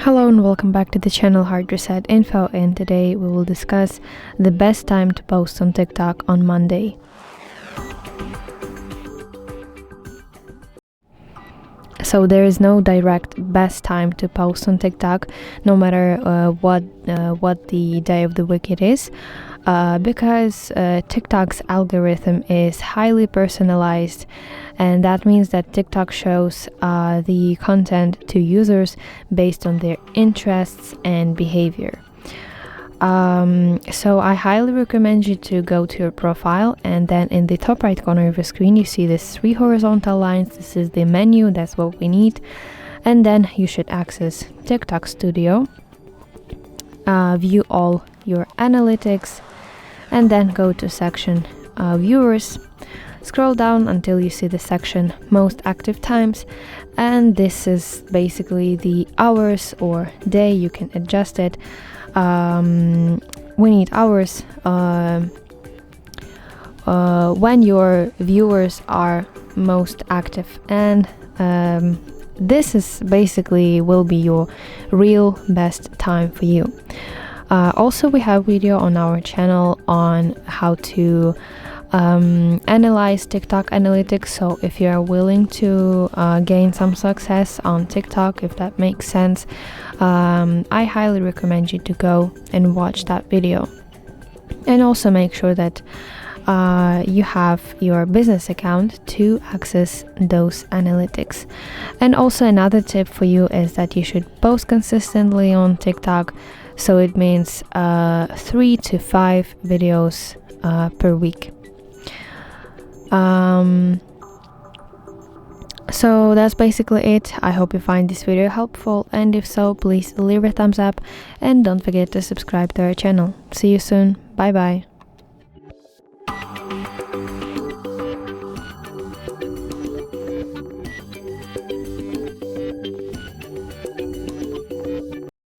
Hello and welcome back to the channel HardReset.Info, and today we will discuss the best time to post on TikTok on Monday. So there is no direct best time to post on TikTok, no matter what the day of the week it is, because TikTok's algorithm is highly personalized, and that means that TikTok shows the content to users based on their interests and behavior. So I highly recommend you to go to your profile, and then in the top right corner of your screen you see these 3 horizontal lines. This is the menu, that's what we need. And then you should access TikTok Studio, view all your analytics, and then go to section viewers. Scroll down until you see the section most active times, and this is basically the hours or day. You can adjust it. We need hours when your viewers are most active, and this is basically will be your real best time for you. Also, we have video on our channel on how to analyze TikTok analytics, so if you are willing to gain some success on TikTok, if that makes sense, I highly recommend you to go and watch that video. And also make sure that you have your business account to access those analytics. And also another tip for you is that you should post consistently on TikTok, so it means 3 to 5 videos per week. So that's basically it. I hope you find this video helpful, and if so, please leave a thumbs up and don't forget to subscribe to our channel. See you soon. Bye bye.